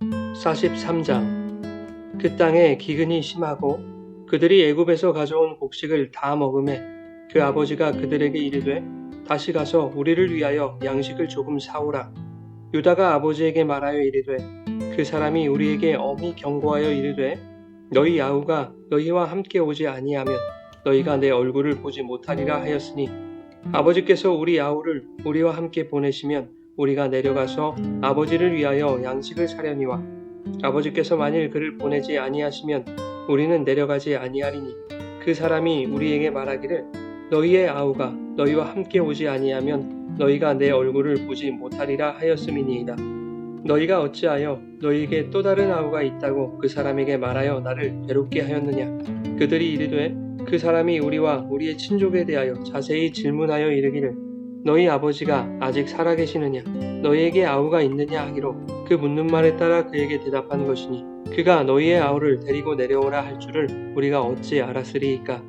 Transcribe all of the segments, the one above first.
43장. 그 땅에 기근이 심하고 그들이 애굽에서 가져온 곡식을 다 먹음에 그 아버지가 그들에게 이르되 다시 가서 우리를 위하여 양식을 조금 사오라. 유다가 아버지에게 말하여 이르되 그 사람이 우리에게 엄히 경고하여 이르되 너희 아우가 너희와 함께 오지 아니하면 너희가 내 얼굴을 보지 못하리라 하였으니 아버지께서 우리 아우를 우리와 함께 보내시면 우리가 내려가서 아버지를 위하여 양식을 사려니와 아버지께서 만일 그를 보내지 아니하시면 우리는 내려가지 아니하리니 그 사람이 우리에게 말하기를 너희의 아우가 너희와 함께 오지 아니하면 너희가 내 얼굴을 보지 못하리라 하였음이니이다. 너희가 어찌하여 너희에게 또 다른 아우가 있다고 그 사람에게 말하여 나를 괴롭게 하였느냐. 그들이 이르되 그 사람이 우리와 우리의 친족에 대하여 자세히 질문하여 이르기를 너희 아버지가 아직 살아계시느냐 너희에게 아우가 있느냐 하기로 그 묻는 말에 따라 그에게 대답한 것이니 그가 너희의 아우를 데리고 내려오라 할 줄을 우리가 어찌 알았으리이까.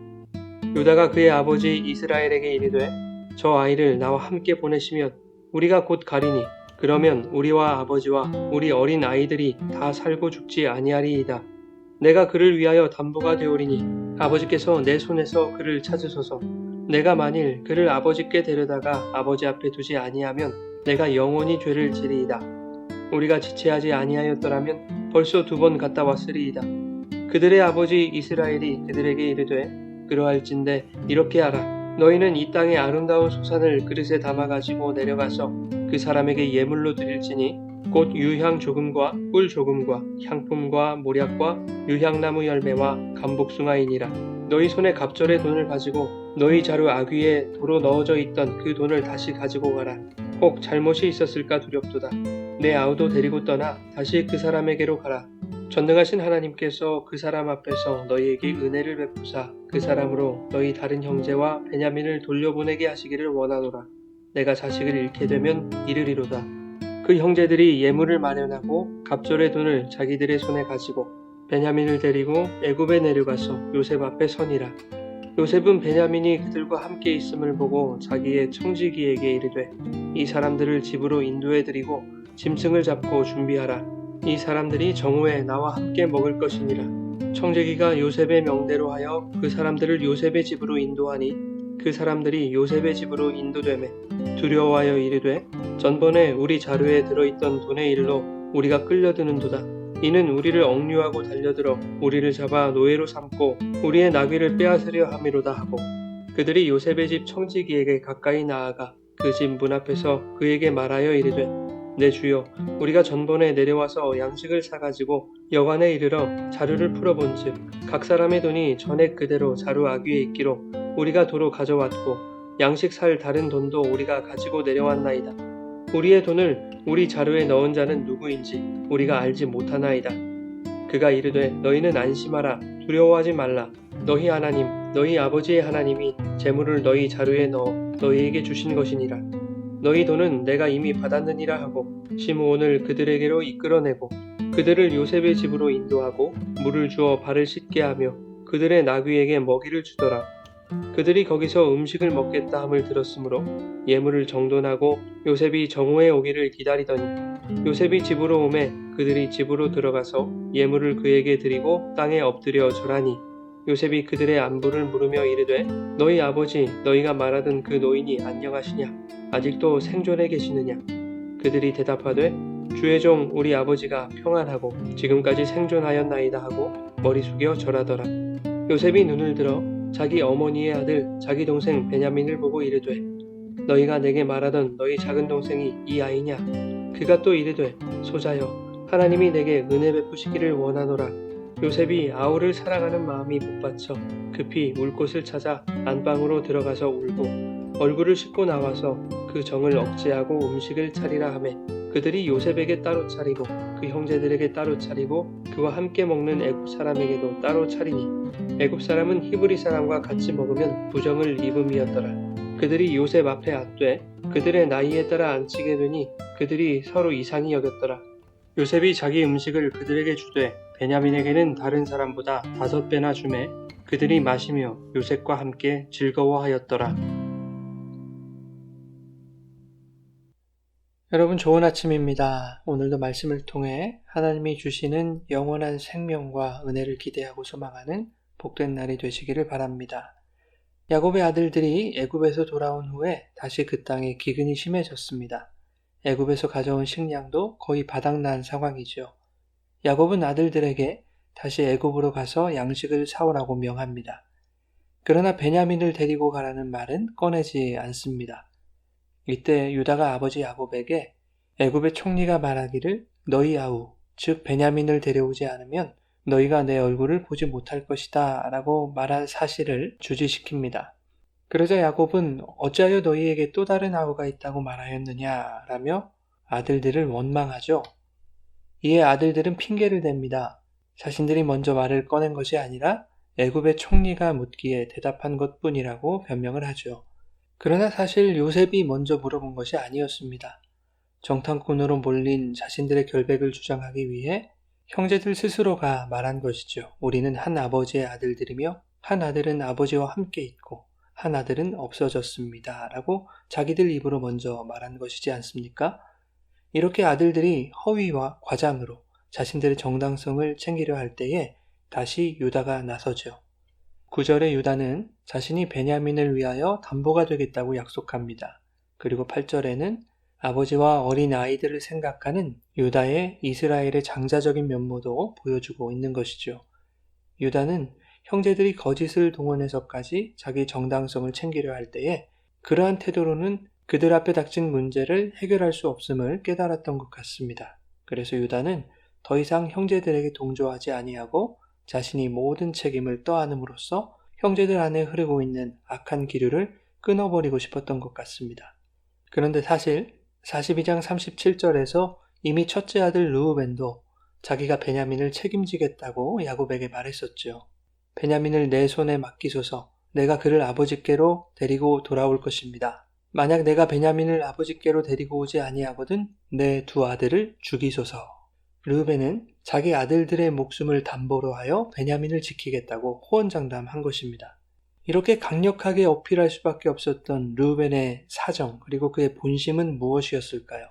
유다가 그의 아버지 이스라엘에게 이르되 저 아이를 나와 함께 보내시면 우리가 곧 가리니 그러면 우리와 아버지와 우리 어린 아이들이 다 살고 죽지 아니하리이다. 내가 그를 위하여 담보가 되오리니 아버지께서 내 손에서 그를 찾으소서. 내가 만일 그를 아버지께 데려다가 아버지 앞에 두지 아니하면 내가 영원히 죄를 지리이다. 우리가 지체하지 아니하였더라면 벌써 2번 갔다 왔으리이다. 그들의 아버지 이스라엘이 그들에게 이르되 그러할진대 이렇게 하라. 너희는 이 땅의 아름다운 소산을 그릇에 담아가지고 내려가서 그 사람에게 예물로 드릴지니 곧 유향 조금과 꿀 조금과 향품과 모략과 유향나무 열매와 감복숭아이니라. 너희 손에 갑절의 돈을 가지고 너희 자루 아귀에 도로 넣어져 있던 그 돈을 다시 가지고 가라. 혹 잘못이 있었을까 두렵도다. 내 아우도 데리고 떠나 다시 그 사람에게로 가라. 전능하신 하나님께서 그 사람 앞에서 너희에게 은혜를 베푸사 그 사람으로 너희 다른 형제와 베냐민을 돌려보내게 하시기를 원하노라. 내가 자식을 잃게 되면 이르리로다. 그 형제들이 예물을 마련하고 갑절의 돈을 자기들의 손에 가지고 베냐민을 데리고 애굽에 내려가서 요셉 앞에 서니라. 요셉은 베냐민이 그들과 함께 있음을 보고 자기의 청지기에게 이르되 이 사람들을 집으로 인도해 드리고 짐승을 잡고 준비하라. 이 사람들이 정오에 나와 함께 먹을 것이니라. 청지기가 요셉의 명대로 하여 그 사람들을 요셉의 집으로 인도하니 그 사람들이 요셉의 집으로 인도되매 두려워하여 이르되 전번에 우리 자루에 들어있던 돈의 일로 우리가 끌려드는도다. 이는 우리를 억류하고 달려들어 우리를 잡아 노예로 삼고 우리의 나귀를 빼앗으려 함이로다 하고 그들이 요셉의 집 청지기에게 가까이 나아가 그 집 문 앞에서 그에게 말하여 이르되 내 주여 우리가 전번에 내려와서 양식을 사가지고 여관에 이르러 자루를 풀어본즉 각 사람의 돈이 전액 그대로 자루 아귀에 있기로 우리가 도로 가져왔고 양식 살 다른 돈도 우리가 가지고 내려왔나이다. 우리의 돈을 우리 자루에 넣은 자는 누구인지 우리가 알지 못하나이다. 그가 이르되 너희는 안심하라. 두려워하지 말라. 너희 하나님 너희 아버지의 하나님이 재물을 너희 자루에 넣어 너희에게 주신 것이니라. 너희 돈은 내가 이미 받았느니라 하고 시므온을 그들에게로 이끌어내고 그들을 요셉의 집으로 인도하고 물을 주어 발을 씻게 하며 그들의 나귀에게 먹이를 주더라. 그들이 거기서 음식을 먹겠다 함을 들었으므로 예물을 정돈하고 요셉이 정오에 오기를 기다리더니 요셉이 집으로 오매 그들이 집으로 들어가서 예물을 그에게 드리고 땅에 엎드려 절하니 요셉이 그들의 안부를 물으며 이르되 너희 아버지 너희가 말하던 그 노인이 안녕하시냐 아직도 생존해 계시느냐. 그들이 대답하되 주의 종 우리 아버지가 평안하고 지금까지 생존하였나이다 하고 머리 숙여 절하더라. 요셉이 눈을 들어 자기 어머니의 아들 자기 동생 베냐민을 보고 이르되 너희가 내게 말하던 너희 작은 동생이 이 아이냐. 그가 또 이르되 소자여 하나님이 내게 은혜 베푸시기를 원하노라. 요셉이 아우를 사랑하는 마음이 복받쳐 급히 울 곳을 찾아 안방으로 들어가서 울고 얼굴을 씻고 나와서 그 정을 억제하고 음식을 차리라 하매 그들이 요셉에게 따로 차리고 그 형제들에게 따로 차리고 그와 함께 먹는 애굽 사람에게도 따로 차리니 애굽 사람은 히브리 사람과 같이 먹으면 부정을 입음이었더라. 그들이 요셉 앞에 앉되 그들의 나이에 따라 앉히게 되니 그들이 서로 이상히 여겼더라. 요셉이 자기 음식을 그들에게 주되 베냐민에게는 다른 사람보다 5배나 주매 그들이 마시며 요셉과 함께 즐거워하였더라. 여러분 좋은 아침입니다. 오늘도 말씀을 통해 하나님이 주시는 영원한 생명과 은혜를 기대하고 소망하는 복된 날이 되시기를 바랍니다. 야곱의 아들들이 애굽에서 돌아온 후에 다시 그 땅에 기근이 심해졌습니다. 애굽에서 가져온 식량도 거의 바닥난 상황이죠. 야곱은 아들들에게 다시 애굽으로 가서 양식을 사오라고 명합니다. 그러나 베냐민을 데리고 가라는 말은 꺼내지 않습니다. 이때 유다가 아버지 야곱에게 애굽의 총리가 말하기를 너희 아우 즉 베냐민을 데려오지 않으면 너희가 내 얼굴을 보지 못할 것이다 라고 말한 사실을 주지시킵니다. 그러자 야곱은 어찌하여 너희에게 또 다른 아우가 있다고 말하였느냐 라며 아들들을 원망하죠. 이에 아들들은 핑계를 댑니다. 자신들이 먼저 말을 꺼낸 것이 아니라 애굽의 총리가 묻기에 대답한 것뿐이라고 변명을 하죠. 그러나 사실 요셉이 먼저 물어본 것이 아니었습니다. 정탐꾼으로 몰린 자신들의 결백을 주장하기 위해 형제들 스스로가 말한 것이죠. 우리는 한 아버지의 아들들이며 한 아들은 아버지와 함께 있고 한 아들은 없어졌습니다. 라고 자기들 입으로 먼저 말한 것이지 않습니까? 이렇게 아들들이 허위와 과장으로 자신들의 정당성을 챙기려 할 때에 다시 유다가 나서죠. 9절에 유다는 자신이 베냐민을 위하여 담보가 되겠다고 약속합니다. 그리고 8절에는 아버지와 어린 아이들을 생각하는 유다의 이스라엘의 장자적인 면모도 보여주고 있는 것이죠. 유다는 형제들이 거짓을 동원해서까지 자기 정당성을 챙기려 할 때에 그러한 태도로는 그들 앞에 닥친 문제를 해결할 수 없음을 깨달았던 것 같습니다. 그래서 유다는 더 이상 형제들에게 동조하지 아니하고 자신이 모든 책임을 떠안음으로써 형제들 안에 흐르고 있는 악한 기류를 끊어버리고 싶었던 것 같습니다. 그런데 사실 42장 37절에서 이미 첫째 아들 르우벤도 자기가 베냐민을 책임지겠다고 야곱에게 말했었죠. 베냐민을 내 손에 맡기소서 내가 그를 아버지께로 데리고 돌아올 것입니다. 만약 내가 베냐민을 아버지께로 데리고 오지 아니하거든 내 두 아들을 죽이소서. 르우벤은 자기 아들들의 목숨을 담보로 하여 베냐민을 지키겠다고 호언장담한 것입니다. 이렇게 강력하게 어필할 수밖에 없었던 르우벤의 사정 그리고 그의 본심은 무엇이었을까요?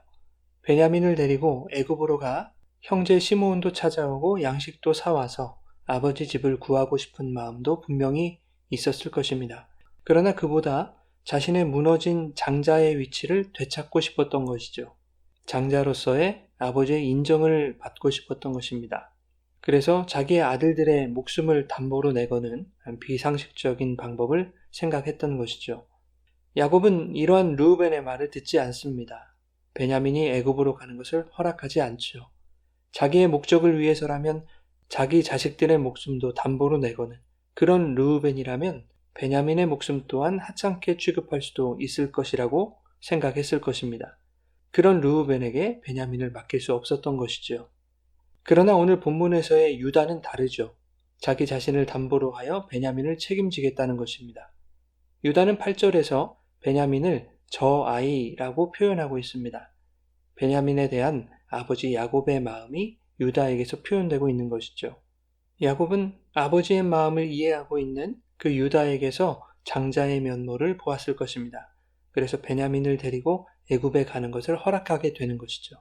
베냐민을 데리고 애굽으로 가 형제 시므온도 찾아오고 양식도 사와서 아버지 집을 구하고 싶은 마음도 분명히 있었을 것입니다. 그러나 그보다 자신의 무너진 장자의 위치를 되찾고 싶었던 것이죠. 장자로서의 아버지의 인정을 받고 싶었던 것입니다. 그래서 자기의 아들들의 목숨을 담보로 내거는 비상식적인 방법을 생각했던 것이죠. 야곱은 이러한 르우벤의 말을 듣지 않습니다. 베냐민이 애굽으로 가는 것을 허락하지 않죠. 자기의 목적을 위해서라면 자기 자식들의 목숨도 담보로 내거는 그런 르우벤이라면 베냐민의 목숨 또한 하찮게 취급할 수도 있을 것이라고 생각했을 것입니다. 그런 르우벤에게 베냐민을 맡길 수 없었던 것이죠. 그러나 오늘 본문에서의 유다는 다르죠. 자기 자신을 담보로 하여 베냐민을 책임지겠다는 것입니다. 유다는 8절에서 베냐민을 저 아이라고 표현하고 있습니다. 베냐민에 대한 아버지 야곱의 마음이 유다에게서 표현되고 있는 것이죠. 야곱은 아버지의 마음을 이해하고 있는 그 유다에게서 장자의 면모를 보았을 것입니다. 그래서 베냐민을 데리고 애굽에 가는 것을 허락하게 되는 것이죠.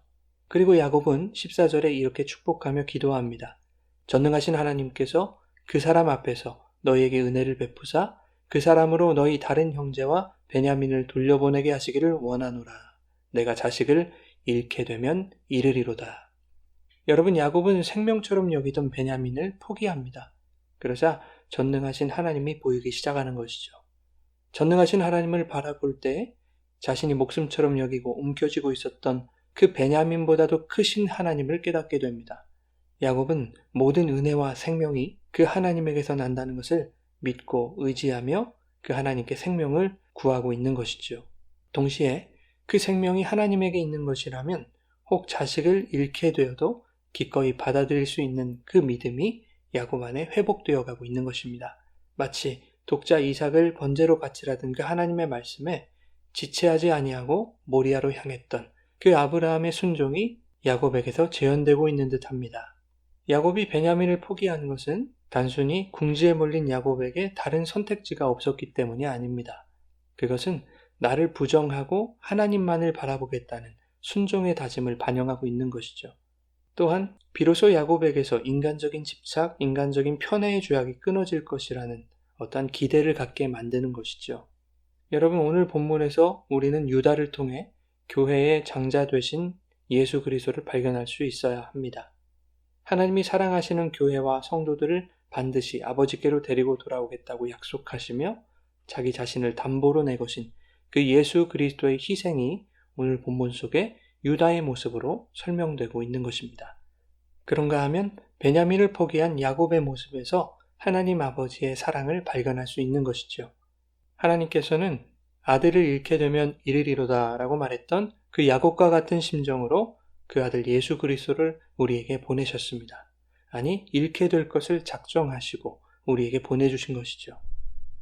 그리고 야곱은 14절에 이렇게 축복하며 기도합니다. 전능하신 하나님께서 그 사람 앞에서 너희에게 은혜를 베푸사 그 사람으로 너희 다른 형제와 베냐민을 돌려보내게 하시기를 원하노라. 내가 자식을 잃게 되면 잃으리로다. 여러분, 야곱은 생명처럼 여기던 베냐민을 포기합니다. 그러자 전능하신 하나님이 보이기 시작하는 것이죠. 전능하신 하나님을 바라볼 때 자신이 목숨처럼 여기고 움켜쥐고 있었던 그 베냐민보다도 크신 하나님을 깨닫게 됩니다. 야곱은 모든 은혜와 생명이 그 하나님에게서 난다는 것을 믿고 의지하며 그 하나님께 생명을 구하고 있는 것이죠. 동시에 그 생명이 하나님에게 있는 것이라면 혹 자식을 잃게 되어도 기꺼이 받아들일 수 있는 그 믿음이 야곱 안에 회복되어 가고 있는 것입니다. 마치 독자 이삭을 번제로 바치라던 그 하나님의 말씀에 지체하지 아니하고 모리아로 향했던 그 아브라함의 순종이 야곱에게서 재현되고 있는 듯합니다. 야곱이 베냐민을 포기하는 것은 단순히 궁지에 몰린 야곱에게 다른 선택지가 없었기 때문이 아닙니다. 그것은 나를 부정하고 하나님만을 바라보겠다는 순종의 다짐을 반영하고 있는 것이죠. 또한 비로소 야곱에게서 인간적인 집착, 인간적인 편애의 죄악이 끊어질 것이라는 어떠한 기대를 갖게 만드는 것이죠. 여러분, 오늘 본문에서 우리는 유다를 통해 교회의 장자 되신 예수 그리스도를 발견할 수 있어야 합니다. 하나님이 사랑하시는 교회와 성도들을 반드시 아버지께로 데리고 돌아오겠다고 약속하시며 자기 자신을 담보로 내거신 그 예수 그리스도의 희생이 오늘 본문 속에 유다의 모습으로 설명되고 있는 것입니다. 그런가 하면 베냐민을 포기한 야곱의 모습에서 하나님 아버지의 사랑을 발견할 수 있는 것이죠. 하나님께서는 아들을 잃게 되면 이르리로다 라고 말했던 그 야곱과 같은 심정으로 그 아들 예수 그리스도를 우리에게 보내셨습니다. 아니, 잃게 될 것을 작정하시고 우리에게 보내주신 것이죠.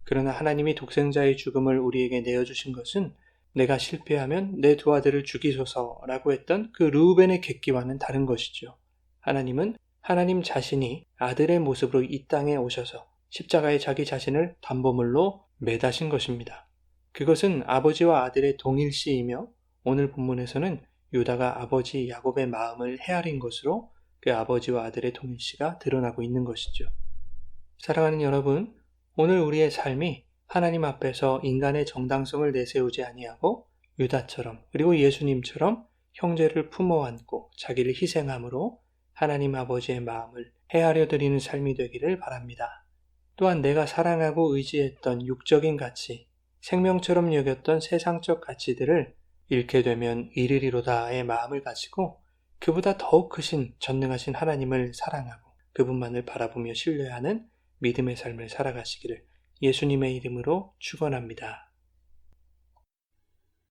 그러나 하나님이 독생자의 죽음을 우리에게 내어주신 것은 내가 실패하면 내 두 아들을 죽이소서라고 했던 그 르우벤의 객기와는 다른 것이죠. 하나님은 하나님 자신이 아들의 모습으로 이 땅에 오셔서 십자가에 자기 자신을 담보물로 매다신 것입니다. 그것은 아버지와 아들의 동일시이며 오늘 본문에서는 유다가 아버지 야곱의 마음을 헤아린 것으로 그 아버지와 아들의 동일시가 드러나고 있는 것이죠. 사랑하는 여러분, 오늘 우리의 삶이 하나님 앞에서 인간의 정당성을 내세우지 아니하고 유다처럼 그리고 예수님처럼 형제를 품어 안고 자기를 희생함으로 하나님 아버지의 마음을 헤아려 드리는 삶이 되기를 바랍니다. 또한 내가 사랑하고 의지했던 육적인 가치, 생명처럼 여겼던 세상적 가치들을 잃게 되면 이르리로다의 마음을 가지고 그보다 더욱 크신 전능하신 하나님을 사랑하고 그분만을 바라보며 신뢰하는 믿음의 삶을 살아가시기를 예수님의 이름으로 축원합니다.